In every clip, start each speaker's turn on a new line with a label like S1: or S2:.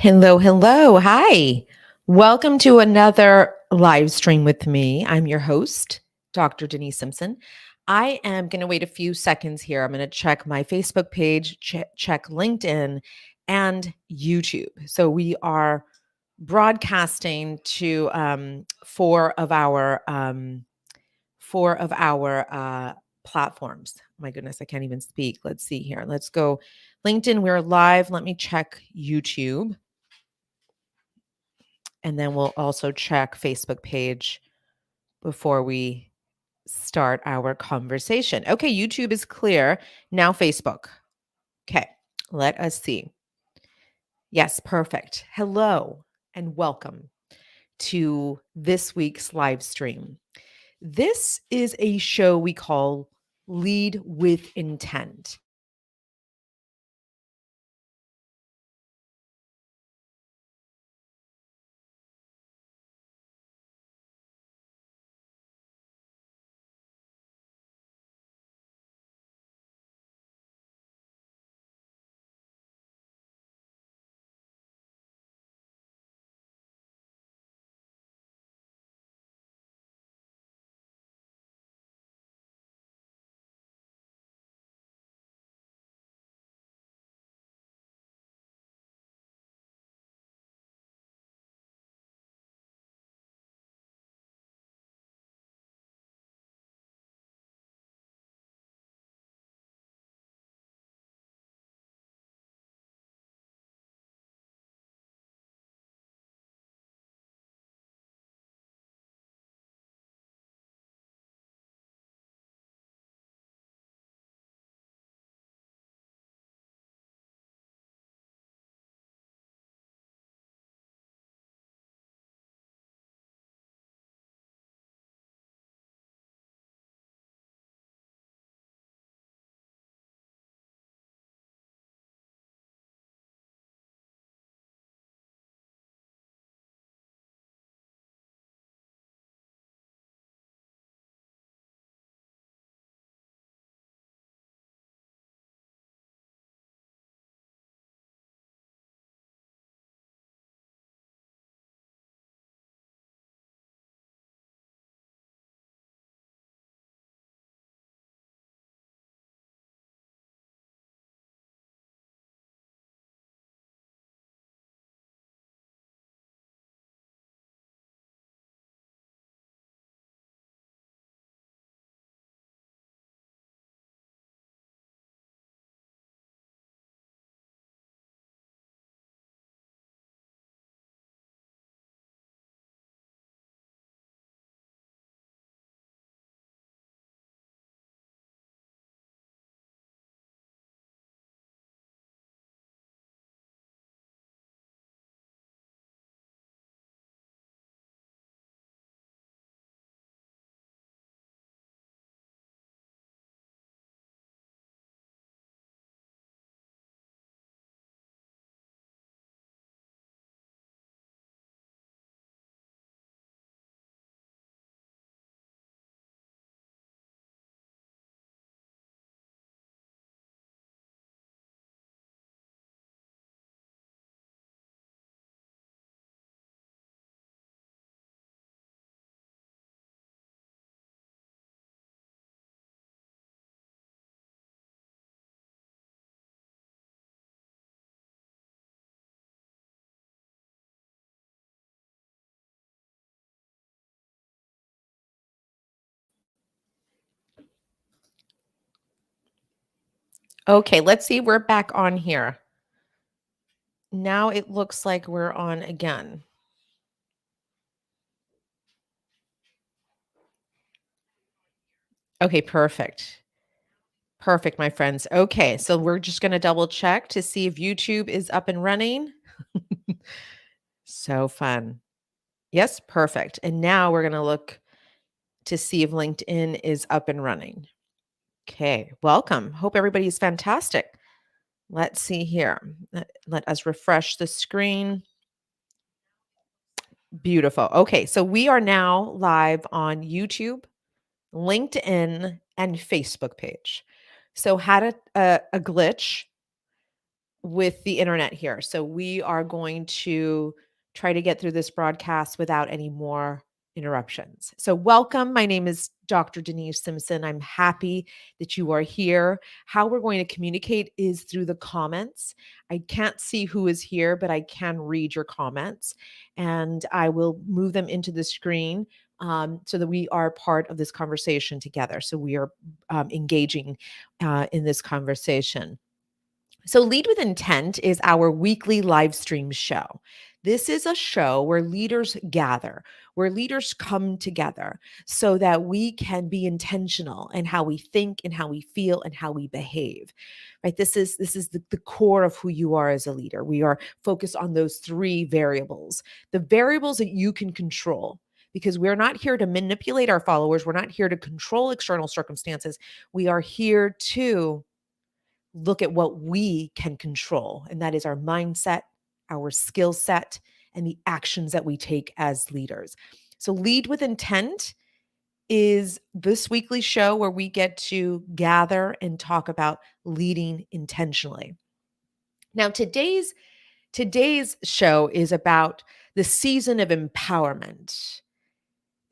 S1: Hello, hello. Hi. Welcome to another live stream with me. I'm your host, Dr. Denise Simpson. I am going to wait a few seconds here. I'm going to check my Facebook page, check LinkedIn, and YouTube. So we are broadcasting to four of our platforms. My goodness, I can't even speak. Let's see here. Let's go LinkedIn. We're live. Let me check YouTube. And then we'll also check Facebook page before we start our conversation. Okay, YouTube is clear. Now Facebook. Okay, let us see. Yes, perfect. Hello and welcome to this week's live stream. This is a show we call Lead with Intent. Okay, let's see. We're back on here. Now it looks like we're on again. Okay, perfect. Perfect, my friends. Okay, so we're just going to double check to see if YouTube is up and running. So fun. Yes, perfect. And now we're going to look to see if LinkedIn is up and running. Okay, welcome. Hope everybody is fantastic. Let's see here. Let us refresh the screen. Beautiful. Okay, so we are now live on YouTube, LinkedIn, and Facebook page. So had a glitch with the internet here. So we are going to try to get through this broadcast without any more interruptions. So welcome. My name is Dr. Denise Simpson. I'm happy that you are here. How we're going to communicate is through the comments. I can't see who is here, but I can read your comments and I will move them into the screen so that we are part of this conversation together. So we are engaging in this conversation. So, Lead with Intent is our weekly live stream show. This is a show where leaders gather, where leaders come together so that we can be intentional in how we think and how we feel and how we behave. Right? This is the core of who you are as a leader. We are focused on those three variables, the variables that you can control. Because we're not here to manipulate our followers. We're not here to control external circumstances. We are here to look at what we can control, and that is our mindset, our skill set, and the actions that we take as leaders. So, Lead with Intent is this weekly show where we get to gather and talk about leading intentionally. Now, today's show is about the season of empowerment.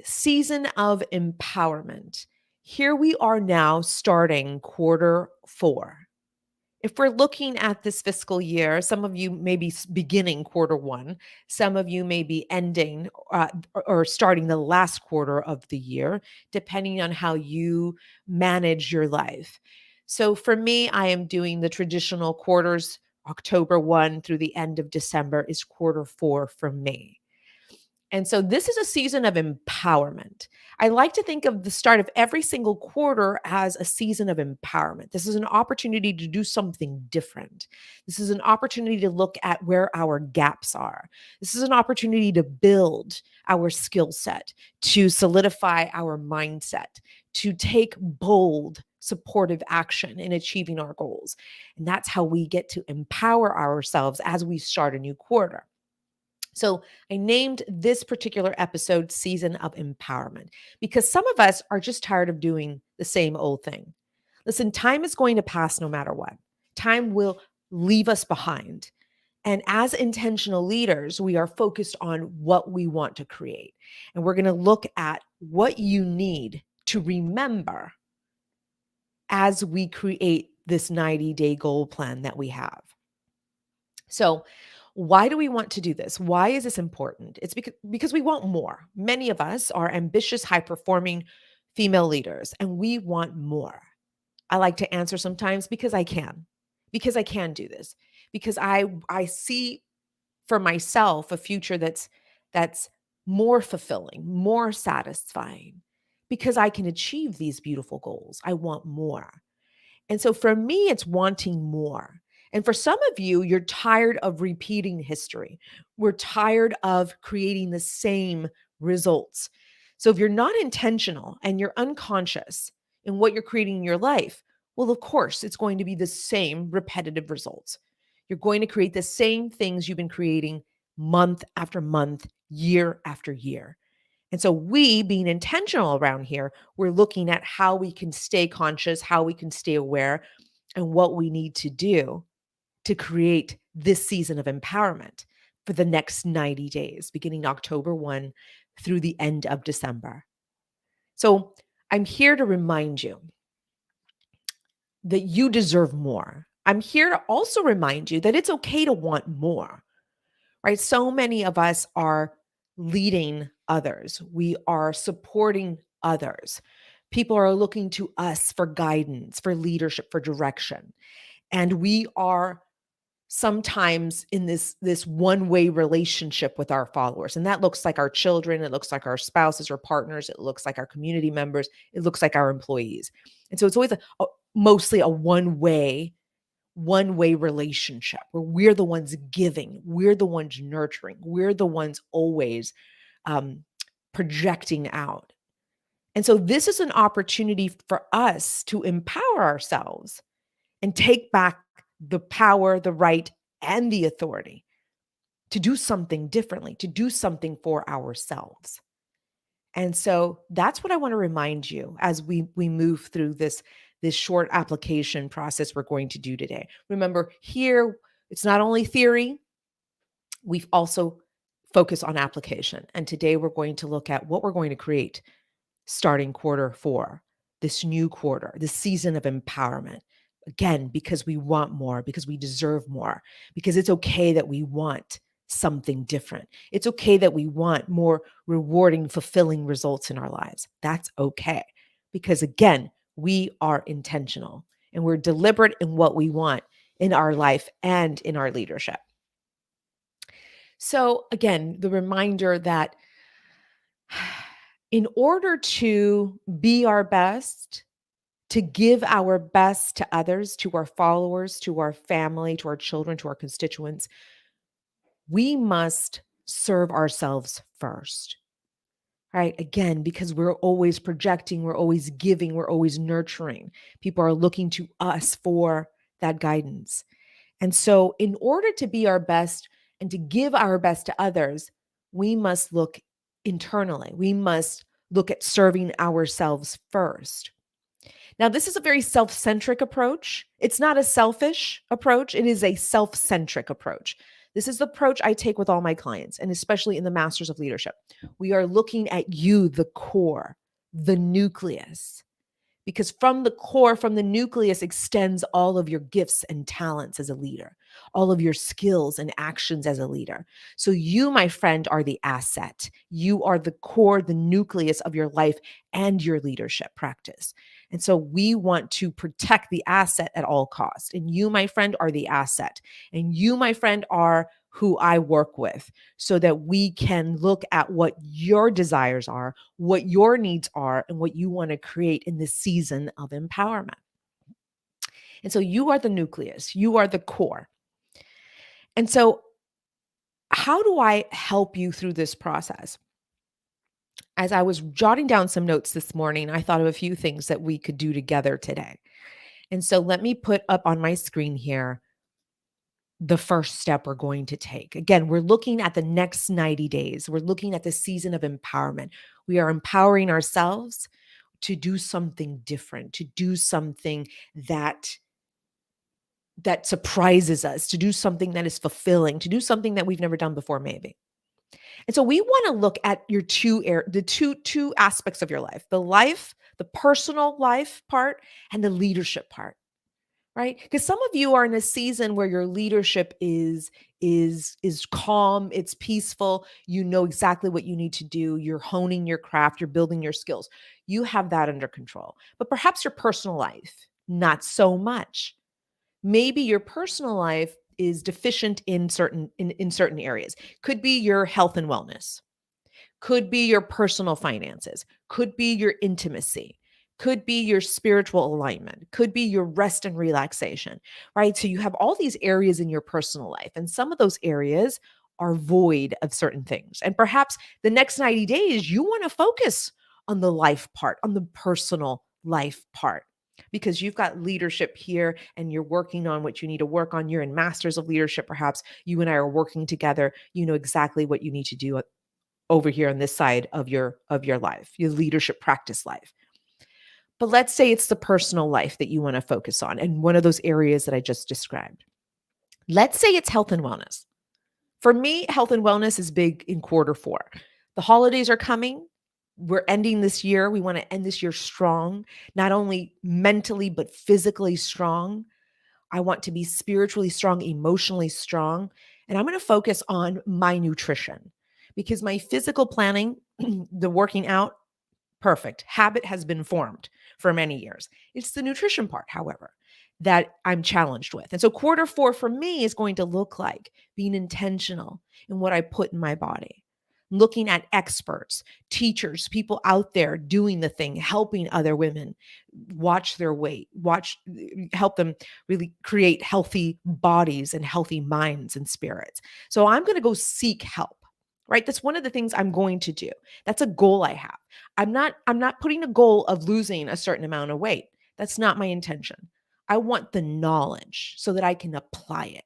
S1: Season of empowerment. Here we are now starting quarter 4. If we're looking at this fiscal year, some of you may be beginning quarter 1, some of you may be ending or starting the last quarter of the year, depending on how you manage your life. So for me, I am doing the traditional quarters. October 1 through the end of December is quarter 4 for me. And so this is a season of empowerment. I like to think of the start of every single quarter as a season of empowerment. This is an opportunity to do something different. This is an opportunity to look at where our gaps are. This is an opportunity to build our skill set, to solidify our mindset, to take bold, supportive action in achieving our goals. And that's how we get to empower ourselves as we start a new quarter. So I named this particular episode Season of Empowerment because some of us are just tired of doing the same old thing. Listen, time is going to pass no matter what. Time will leave us behind. And as intentional leaders, we are focused on what we want to create. And we're going to look at what you need to remember as we create this 90-day goal plan that we have. So, why do we want to do this? Why is this important? It's because we want more. Many of us are ambitious, high performing female leaders, and we want more. I like to answer sometimes because I can do this, because I see for myself a future that's more fulfilling, more satisfying, because I can achieve these beautiful goals. I want more. And so for me, it's wanting more. And for some of you, you're tired of repeating history. We're tired of creating the same results. So if you're not intentional and you're unconscious in what you're creating in your life, well, of course, it's going to be the same repetitive results. You're going to create the same things you've been creating month after month, year after year. And so we, being intentional around here, we're looking at how we can stay conscious, how we can stay aware, and what we need to do to create this season of empowerment for the next 90 days, beginning October 1 through the end of December. So I'm here to remind you that you deserve more. I'm here to also remind you that it's okay to want more, right? So many of us are leading others. We are supporting others. People are looking to us for guidance, for leadership, for direction. And we are sometimes in this one-way relationship with our followers. And that looks like our children, it looks like our spouses or partners, it looks like our community members, it looks like our employees. And so it's always mostly a one-way relationship where we're the ones giving, we're the ones nurturing, we're the ones always projecting out. And so this is an opportunity for us to empower ourselves and take back the power, the right, and the authority to do something differently, to do something for ourselves. And so that's what I want to remind you as we move through this short application process we're going to do today. Remember, here It's not only theory, we've also focused on application. And today we're going to look at what we're going to create starting quarter 4, this new quarter, this season of empowerment. Again, because we want more, because we deserve more, because it's okay that we want something different. It's okay that we want more rewarding, fulfilling results in our lives. That's okay. Because again, we are intentional and we're deliberate in what we want in our life and in our leadership. So, again, the reminder that in order to be our best, to give our best to others, to our followers, to our family, to our children, to our constituents, we must serve ourselves first, right? Again, because we're always projecting, we're always giving, we're always nurturing. People are looking to us for that guidance. And so, in order to be our best and to give our best to others, we must look internally. We must look at serving ourselves first. Now, this is a very self centric approach. It's not a selfish approach, it is a self centric approach. This is the approach I take with all my clients, and especially in the Masters of Leadership. We are looking at you, the core, the nucleus, because from the core, from the nucleus, extends all of your gifts and talents as a leader, all of your skills and actions as a leader. So you, my friend, are the asset. You are the core, the nucleus of your life and your leadership practice. And so we want to protect the asset at all costs. And you, my friend, are the asset. And you, my friend, are who I work with, so that we can look at what your desires are, what your needs are, and what you want to create in this season of empowerment. And so you are the nucleus, you are the core. And so, how do I help you through this process? As I was jotting down some notes this morning, I thought of a few things that we could do together today. And so, let me put up on my screen here the first step we're going to take. Again, we're looking at the next 90 days. We're looking at the season of empowerment. We are empowering ourselves to do something different, to do something that surprises us, to do something that is fulfilling, to do something that we've never done before maybe. And so we want to look at your the two aspects of your life, the personal life part and the leadership part. Right? Because some of you are in a season where your leadership is calm, it's peaceful, you know exactly what you need to do, you're honing your craft, you're building your skills. You have that under control. But perhaps your personal life, not so much. Maybe your personal life is deficient in certain areas. Could be your health and wellness. Could be your personal finances, could be your intimacy, could be your spiritual alignment, could be your rest and relaxation, right? So you have all these areas in your personal life, and some of those areas are void of certain things. And perhaps the next 90 days, you want to focus on the life part, on the personal life part. Because you've got leadership here and you're working on what you need to work on. You're in masters of leadership, perhaps. You and I are working together. You know exactly what you need to do over here on this side of your life, your leadership practice life. But let's say it's the personal life that you want to focus on, and one of those areas that I just described. Let's say it's health and wellness. For me, health and wellness is big in quarter 4. The holidays are coming. We're ending this year. We want to end this year strong, not only mentally, but physically strong. I want to be spiritually strong, emotionally strong. And I'm going to focus on my nutrition because my physical planning, the working out, perfect. Habit has been formed for many years. It's the nutrition part, however, that I'm challenged with. And so quarter 4 for me is going to look like being intentional in what I put in my body, looking at experts, teachers, people out there doing the thing, helping other women watch their weight, help them really create healthy bodies and healthy minds and spirits. So I'm going to go seek help. Right? That's one of the things I'm going to do. That's a goal I have. I'm not putting a goal of losing a certain amount of weight. That's not my intention. I want the knowledge so that I can apply it.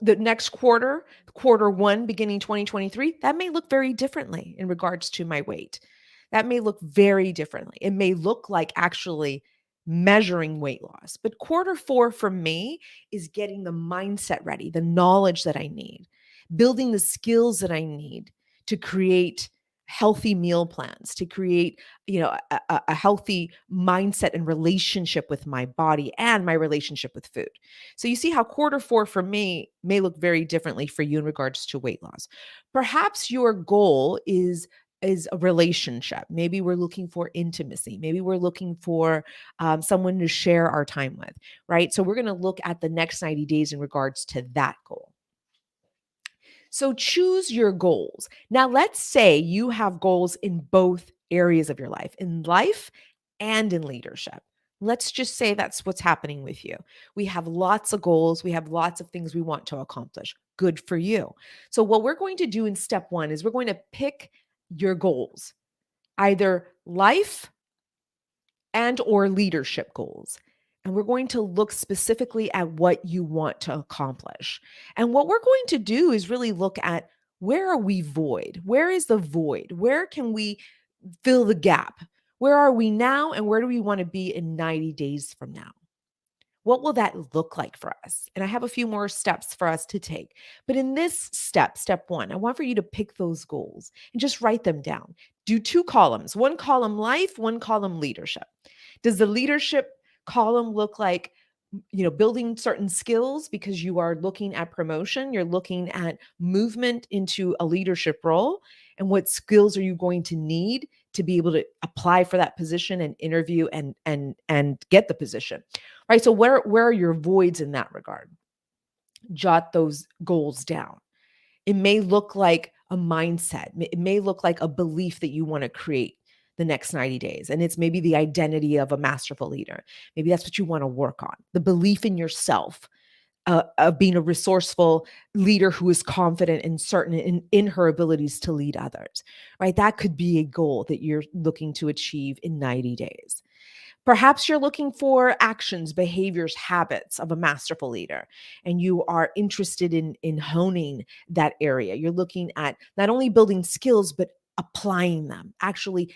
S1: The next quarter 1, beginning 2023, that may look very differently in regards to my weight. That may look very differently. It may look like actually measuring weight loss. But quarter four for me is getting the mindset ready, the knowledge that I need, building the skills that I need to create healthy meal plans, to create, a healthy mindset and relationship with my body and my relationship with food. So you see how quarter four for me may look very differently for you in regards to weight loss. Perhaps your goal is a relationship. Maybe we're looking for intimacy. Maybe we're looking for someone to share our time with, right? So we're going to look at the next 90 days in regards to that goal. So choose your goals. Now, let's say you have goals in both areas of your life and in leadership. Let's just say that's what's happening with you. We have lots of goals, we have lots of things we want to accomplish. Good for you. So, what we're going to do in step one is we're going to pick your goals, either life and or leadership goals. And we're going to look specifically at what you want to accomplish. And what we're going to do is really look at, where are we void? Where is the void? Where can we fill the gap? Where are we now and where do we want to be in 90 days from now? What will that look like for us? And I have a few more steps for us to take. But in this step one, I want for you to pick those goals and just write them down. Do two columns, one column life, one column leadership. Does the leadership column look like, building certain skills because you are looking at promotion, you're looking at movement into a leadership role, and what skills are you going to need to be able to apply for that position and interview and get the position, right? So where are your voids in that regard? Jot those goals down. It may look like a mindset. It may look like a belief that you want to create the next 90 days. And it's maybe the identity of a masterful leader. Maybe that's what you want to work on. The belief in yourself, of being a resourceful leader who is confident and certain in her abilities to lead others, right? That could be a goal that you're looking to achieve in 90 days. Perhaps you're looking for actions, behaviors, habits of a masterful leader, and you are interested in honing that area. You're looking at not only building skills, but applying them, actually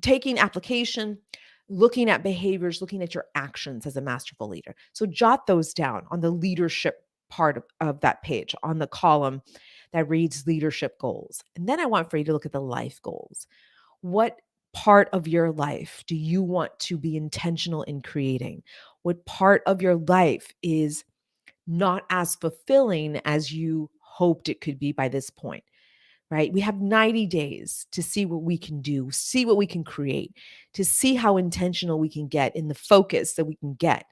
S1: taking application, looking at behaviors, looking at your actions as a masterful leader. So jot those down on the leadership part of that page, on the column that reads leadership goals. And then I want for you to look at the life goals. What part of your life do you want to be intentional in creating? What part of your life is not as fulfilling as you hoped it could be by this point? Right? We have 90 days to see what we can do, see what we can create, to see how intentional we can get in the focus that we can get,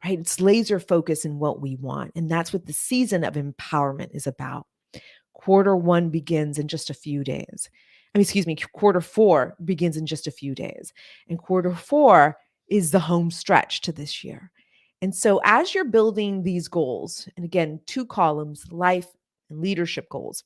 S1: right? It's laser focus in what we want. And that's what the season of empowerment is about. Quarter one begins in just a few days. Quarter four begins in just a few days. And quarter four is the home stretch to this year. And so as you're building these goals, and again, two columns, life and leadership goals,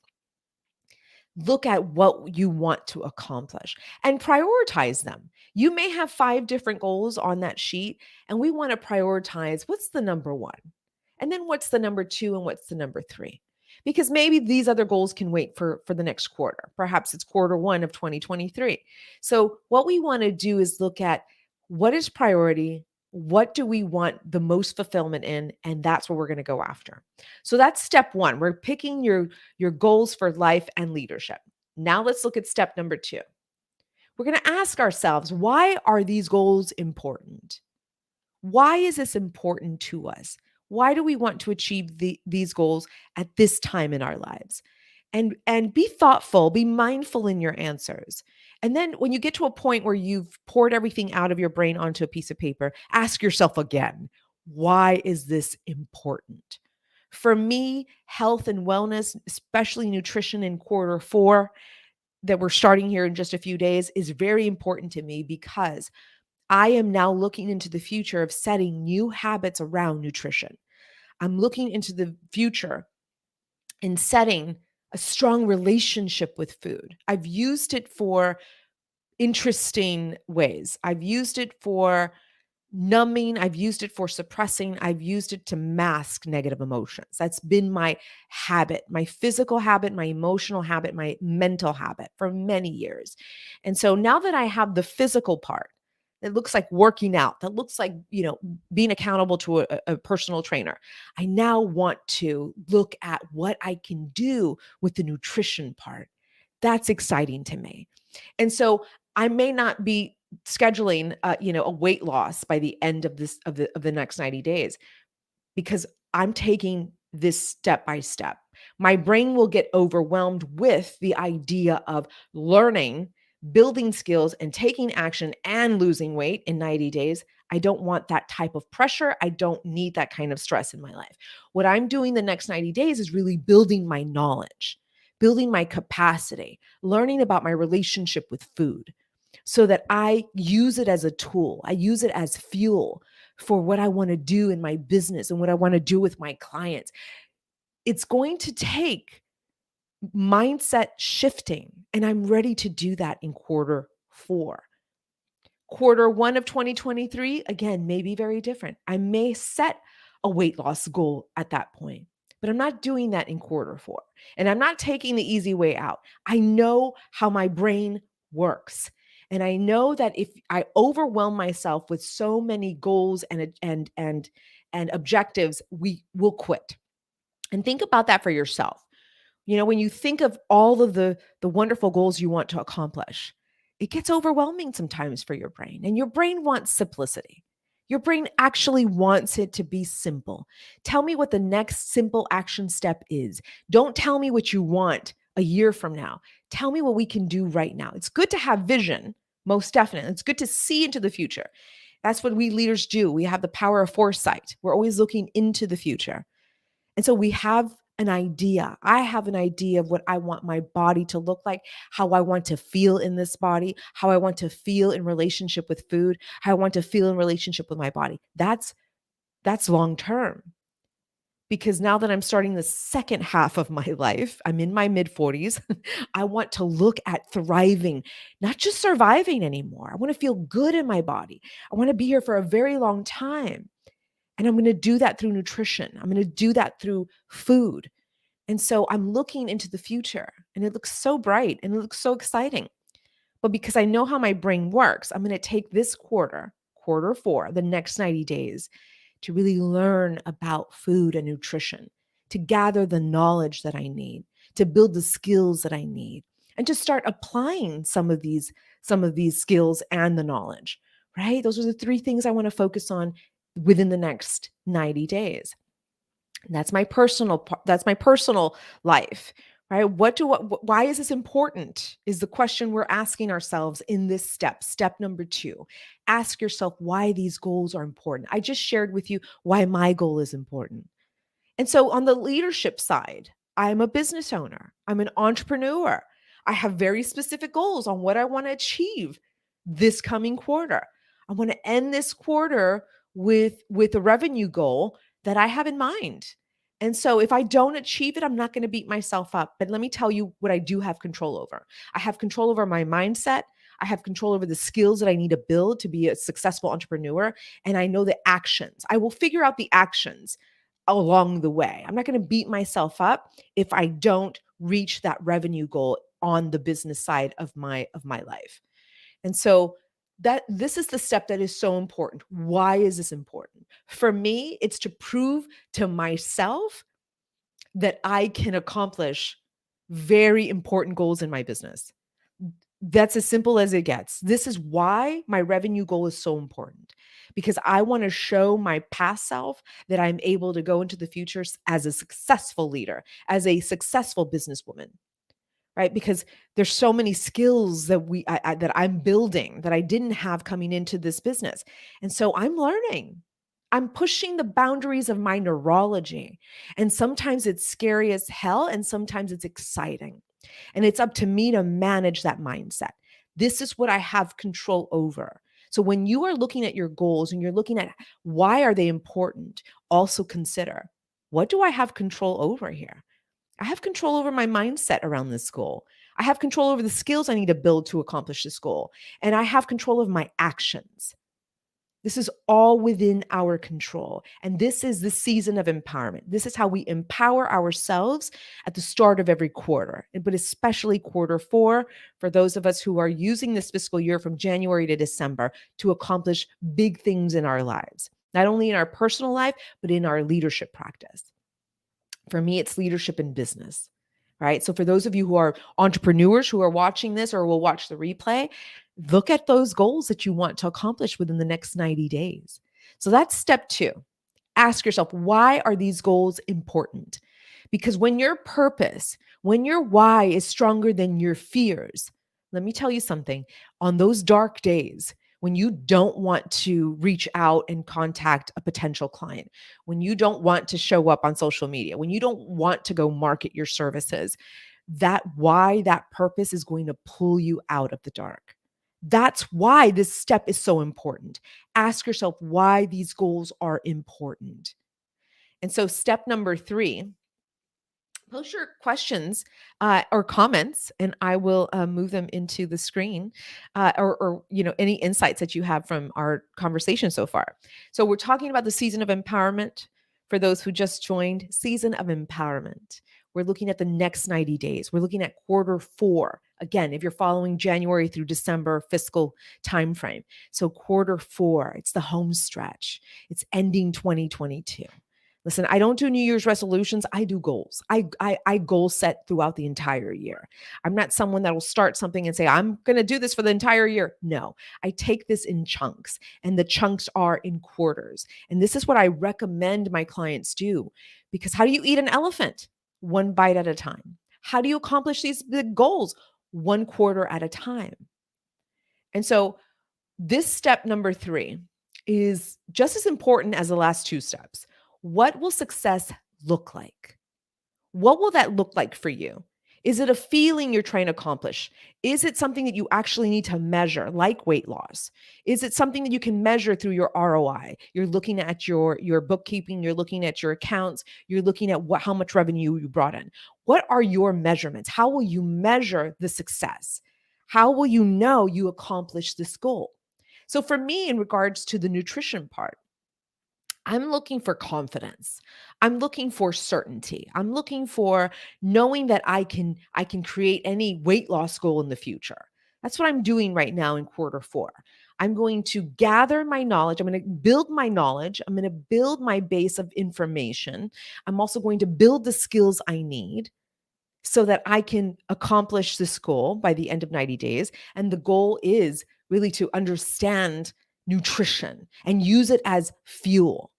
S1: look at what you want to accomplish and prioritize them. You may have 5 different goals on that sheet, and we want to prioritize what's the number one, and then what's the number two, and what's the number three. Because maybe these other goals can wait for the next quarter. Perhaps it's quarter one of 2023. So, what we want to do is look at what is priority, what do we want the most fulfillment in, and that's what we're going to go after. So that's step one. We're picking your goals for life and leadership. Now let's look at step number two. We're going to ask ourselves, why are these goals important? Why is this important to us? Why do we want to achieve these goals at this time in our lives? And be thoughtful, be mindful in your answers. And then when you get to a point where you've poured everything out of your brain onto a piece of paper, ask yourself again, why is this important? For me, health and wellness, especially nutrition in quarter four, that we're starting here in just a few days, is very important to me because I am now looking into the future of setting new habits around nutrition. I'm looking into the future and setting a strong relationship with food. I've used it for interesting ways. I've used it for numbing. I've used it for suppressing. I've used it to mask negative emotions. That's been my habit, my physical habit, my emotional habit, my mental habit for many years. And so now that I have the physical part, That looks like working out. That looks like, being accountable to a personal trainer. I now want to look at what I can do with the nutrition part. That's exciting to me. And so I may not be scheduling, a weight loss by the end of the next 90 days, because I'm taking this step by step. My brain will get overwhelmed with the idea of learning, building skills, and taking action and losing weight in 90 days. I don't want that type of pressure. I don't need that kind of stress in my life. What I'm doing the next 90 days is really building my knowledge, building my capacity, learning about my relationship with food so that I use it as a tool. I use it as fuel for what I want to do in my business and what I want to do with my clients. It's going to take mindset shifting, and I'm ready to do that in quarter 4. Quarter 1 of 2023, again, may be very different. I may set a weight loss goal at that point, but I'm not doing that in quarter 4. And I'm not taking the easy way out. I know how my brain works. And I know that if I overwhelm myself with so many goals and objectives, we will quit. And think about that for yourself. When you think of all of the wonderful goals you want to accomplish, it gets overwhelming sometimes for your brain. And your brain wants simplicity. Your brain actually wants it to be simple. Tell me what the next simple action step is. Don't tell me what you want a year from now. Tell me what we can do right now. It's good to have vision, most definitely. It's good to see into the future. That's what we leaders do. We have the power of foresight. We're always looking into the future. And so we have an idea. I have an idea of what I want my body to look like, how I want to feel in this body, how I want to feel in relationship with food, how I want to feel in relationship with my body. That's long term. Because now that I'm starting the second half of my life, I'm in my mid 40s. I want to look at thriving, not just surviving anymore. I want to feel good in my body. I want to be here for a very long time. And I'm going to do that through nutrition. I'm going to do that through food. And so I'm looking into the future, and it looks so bright and it looks so exciting. But because I know how my brain works, I'm going to take this quarter 4, the next 90 days, to really learn about food and nutrition, to gather the knowledge that I need, to build the skills that I need, and to start applying some of these skills and the knowledge, right? Those are the 3 things I want to focus on within the next 90 days. That's my personal life, right? Why is this important? Is the question we're asking ourselves in this step. Step number 2. Ask yourself why these goals are important. I just shared with you why my goal is important. And so on the leadership side, I'm a business owner. I'm an entrepreneur. I have very specific goals on what I want to achieve this coming quarter. I want to end this quarter with a revenue goal that I have in mind. And so if I don't achieve it, I'm not going to beat myself up. But let me tell you what I do have control over. I have control over my mindset. I have control over the skills that I need to build to be a successful entrepreneur. And I know the actions. I will figure out the actions along the way. I'm not going to beat myself up if I don't reach that revenue goal on the business side of my life. And so this is the step that is so important. Why is this important? For me, it's to prove to myself that I can accomplish very important goals in my business. That's as simple as it gets. This is why my revenue goal is so important, because I want to show my past self that I'm able to go into the future as a successful leader, as a successful businesswoman, right? Because there's so many skills that that I'm building that I didn't have coming into this business. And so I'm learning. I'm pushing the boundaries of my neurology. And sometimes it's scary as hell, and sometimes it's exciting. And it's up to me to manage that mindset. This is what I have control over. So when you are looking at your goals and you're looking at why are they important, also consider, what do I have control over here? I have control over my mindset around this goal. I have control over the skills I need to build to accomplish this goal. And I have control of my actions. This is all within our control. And this is the season of empowerment. This is how we empower ourselves at the start of every quarter, but especially quarter four for those of us who are using this fiscal year from January to December to accomplish big things in our lives, not only in our personal life, but in our leadership practice. For me, it's leadership in business, right? So for those of you who are entrepreneurs who are watching this or will watch the replay, look at those goals that you want to accomplish within the next 90 days. So that's step two. Ask yourself, why are these goals important? Because when your purpose, when your why is stronger than your fears, let me tell you something, on those dark days, when you don't want to reach out and contact a potential client, when you don't want to show up on social media, when you don't want to go market your services, that why, that purpose is going to pull you out of the dark. That's why this step is so important. Ask yourself why these goals are important. And so, step number three, post your questions or comments, and I will move them into the screen, or any insights that you have from our conversation so far. So we're talking about the season of empowerment. For those who just joined, season of empowerment. We're looking at the next 90 days. We're looking at quarter four. Again, if you're following January through December fiscal timeframe. So quarter four, it's the home stretch. It's ending 2022. Listen, I don't do New Year's resolutions. I do goals. I goal set throughout the entire year. I'm not someone that will start something and say, I'm going to do this for the entire year. No, I take this in chunks, and the chunks are in quarters. And this is what I recommend my clients do, because how do you eat an elephant? One bite at a time. How do you accomplish these big goals? One quarter at a time. And so this step number three is just as important as the last two steps. What will success look like? What will that look like for you? Is it a feeling you're trying to accomplish? Is it something that you actually need to measure, like weight loss? Is it something that you can measure through your ROI? You're looking at your bookkeeping, you're looking at your accounts, you're looking at how much revenue you brought in. What are your measurements? How will you measure the success? How will you know you accomplished this goal? So for me, in regards to the nutrition part, I'm looking for confidence. I'm looking for certainty. I'm looking for knowing that I can create any weight loss goal in the future. That's what I'm doing right now in quarter four. I'm going to gather my knowledge. I'm going to build my knowledge. I'm going to build my base of information. I'm also going to build the skills I need so that I can accomplish this goal by the end of 90 days. And the goal is really to understand nutrition and use it as fuel.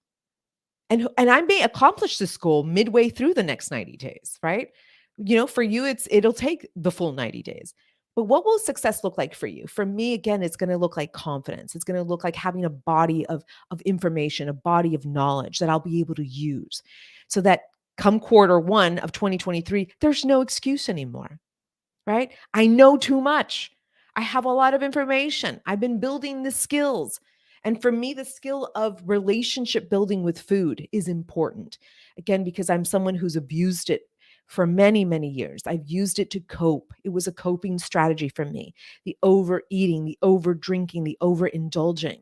S1: And I may accomplish this goal midway through the next 90 days, right? For you, it'll take the full 90 days. But what will success look like for you? For me, again, it's going to look like confidence. It's going to look like having a body of information, a body of knowledge that I'll be able to use so that come quarter one of 2023, there's no excuse anymore, right? I know too much. I have a lot of information. I've been building the skills. And for me, the skill of relationship building with food is important. Again, because I'm someone who's abused it for many, many years. I've used it to cope. It was a coping strategy for me. The overeating, the over drinking, the overindulging.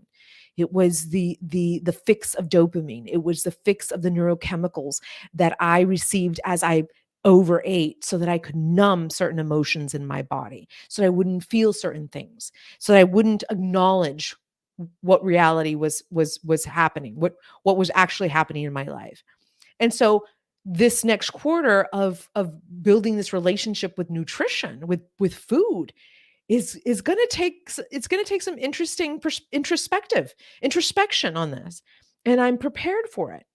S1: It was the fix of dopamine. It was the fix of the neurochemicals that I received as I overate so that I could numb certain emotions in my body, so that I wouldn't feel certain things, so that I wouldn't acknowledge what reality was happening, what was actually happening in my life. And so this next quarter of building this relationship with nutrition, with food, is going to take some interesting introspection on this, and I'm prepared for it.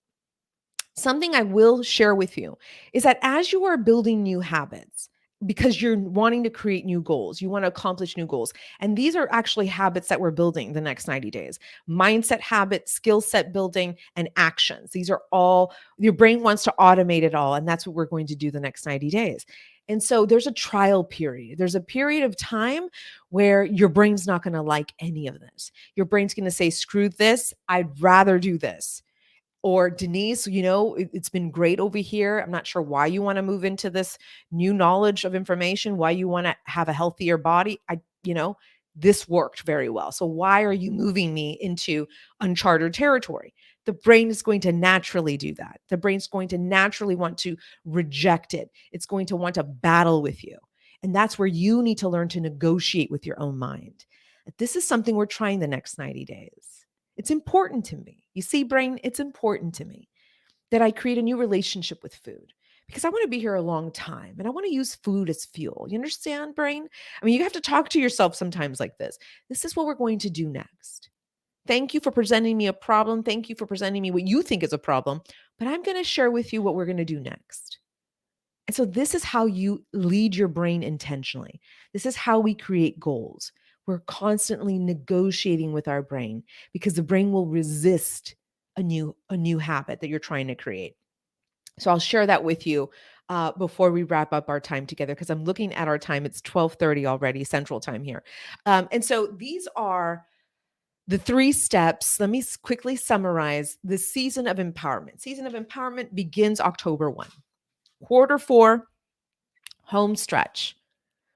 S1: Something I will share with you is that as you are building new habits, because you're wanting to create new goals, you want to accomplish new goals. And these are actually habits that we're building the next 90 days. Mindset habits, skill set building, and actions. These are all, your brain wants to automate it all. And that's what we're going to do the next 90 days. And so there's a trial period. There's a period of time where your brain's not going to like any of this. Your brain's going to say, screw this. I'd rather do this. Or Denise, it's been great over here. I'm not sure why you want to move into this new knowledge of information, why you want to have a healthier body. this worked very well. So why are you moving me into uncharted territory? The brain is going to naturally do that. The brain's going to naturally want to reject it. It's going to want to battle with you. And that's where you need to learn to negotiate with your own mind. This is something we're trying the next 90 days. It's important to me. You see, brain, it's important to me that I create a new relationship with food because I want to be here a long time and I want to use food as fuel. You understand, brain? I mean, you have to talk to yourself sometimes like this. This is what we're going to do next. Thank you for presenting me a problem. Thank you for presenting me what you think is a problem, but I'm going to share with you what we're going to do next. And so this is how you lead your brain intentionally. This is how we create goals. We're constantly negotiating with our brain because the brain will resist a new habit that you're trying to create. So I'll share that with you before we wrap up our time together because I'm looking at our time. It's 12:30 already, Central Time here. And so these are the 3 steps. Let me quickly summarize the season of empowerment. Season of empowerment begins October 1. Quarter 4, home stretch.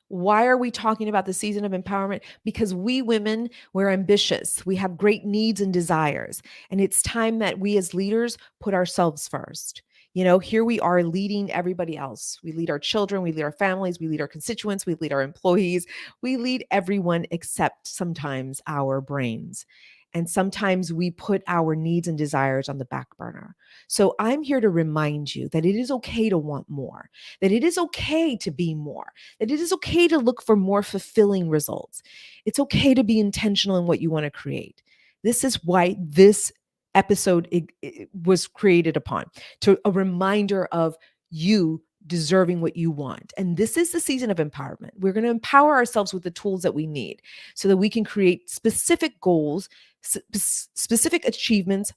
S1: Why are we talking about the season of empowerment? Because we women, we're ambitious. We have great needs and desires. And it's time that we as leaders put ourselves first. You know, here we are leading everybody else. We lead our children, we lead our families, we lead our constituents, we lead our employees, we lead everyone except sometimes our brains. And sometimes we put our needs and desires on the back burner. So I'm here to remind you that it is okay to want more, that it is okay to be more, that it is okay to look for more fulfilling results. It's okay to be intentional in what you want to create. This is why this episode it was created upon, to a reminder of you deserving what you want. And this is the season of empowerment. We're going to empower ourselves with the tools that we need so that we can create specific goals, specific achievements,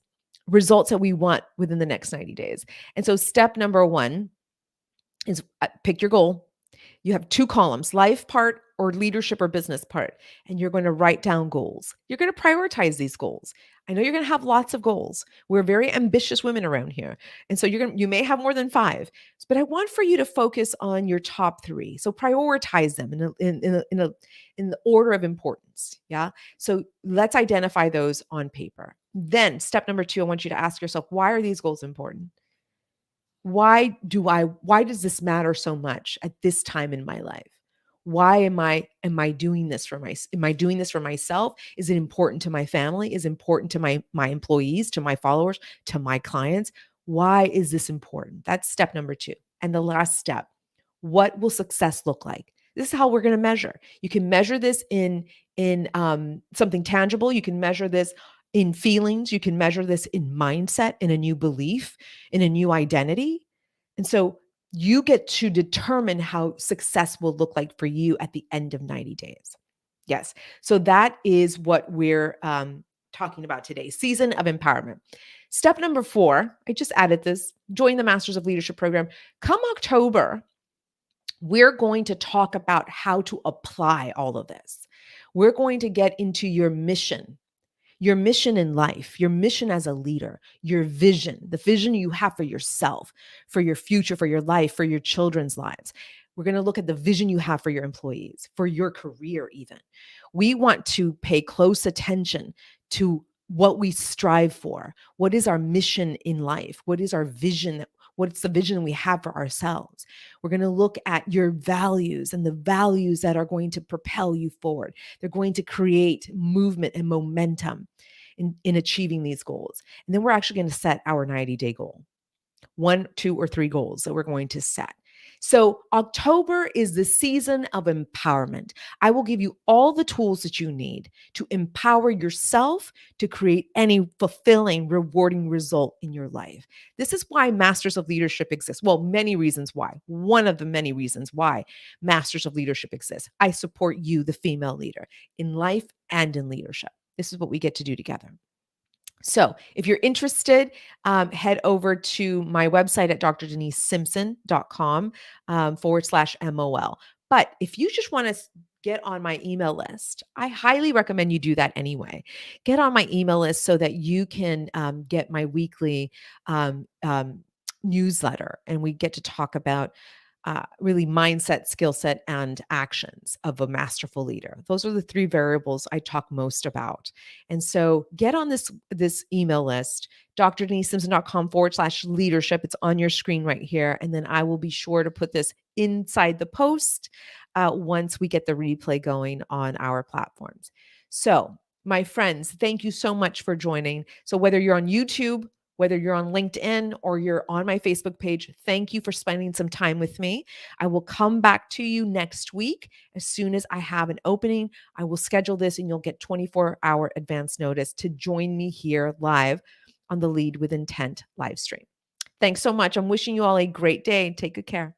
S1: results that we want within the next 90 days. And so step number 1 is pick your goal. You have 2 columns, life part or leadership or business part, and you're going to write down goals. You're going to prioritize these goals. I know you're going to have lots of goals. We're very ambitious women around here. And so you may have more than 5, but I want for you to focus on your top 3. So prioritize them in the order of importance. Yeah. So let's identify those on paper. Then step number 2, I want you to ask yourself, why are these goals important? Why does this matter so much at this time in my life? Why am I doing this for am I doing this for myself? Is it important to my family? Is it important to my employees, to my followers, to my clients? Why is this important? That's step number 2. And the last step, what will success look like? This is how we're going to measure. You can measure this in something tangible. You can measure this in feelings. You can measure this in mindset, in a new belief, in a new identity. And so you get to determine how success will look like for you at the end of 90 days. Yes. So that is what we're talking about today, season of empowerment. Step number 4, I just added this, join the Masters of Leadership program. Come October, we're going to talk about how to apply all of this. We're going to get into your mission in life, your mission as a leader, your vision, the vision you have for yourself, for your future, for your life, for your children's lives. We're going to look at the vision you have for your employees, for your career even. We want to pay close attention to what we strive for. What is our mission in life? What is our vision? What's the vision we have for ourselves? We're going to look at your values and the values that are going to propel you forward. They're going to create movement and momentum in achieving these goals. And then we're actually going to set our 90-day goal. 1, 2, or 3 goals that we're going to set. So October is the season of empowerment. I will give you all the tools that you need to empower yourself to create any fulfilling, rewarding result in your life. This is why Masters of Leadership exists. Well, many reasons why. One of the many reasons why Masters of Leadership exists. I support you, the female leader, in life and in leadership. This is what we get to do together. So if you're interested, head over to my website at drdenisesimpson.com /MOL. But if you just want to get on my email list, I highly recommend you do that anyway. Get on my email list so that you can get my weekly newsletter, and we get to talk about really mindset, skill set, and actions of a masterful leader. Those are the three variables I talk most about. And so get on this email list, drdenisesimpson.com/leadership. It's on your screen right here. And then I will be sure to put this inside the post once we get the replay going on our platforms. So, my friends, thank you so much for joining. So, whether you're on YouTube, whether you're on LinkedIn or you're on my Facebook page, thank you for spending some time with me. I will come back to you next week. As soon as I have an opening, I will schedule this and you'll get 24-hour advance notice to join me here live on the Lead with Intent live stream. Thanks so much. I'm wishing you all a great day. Take good care.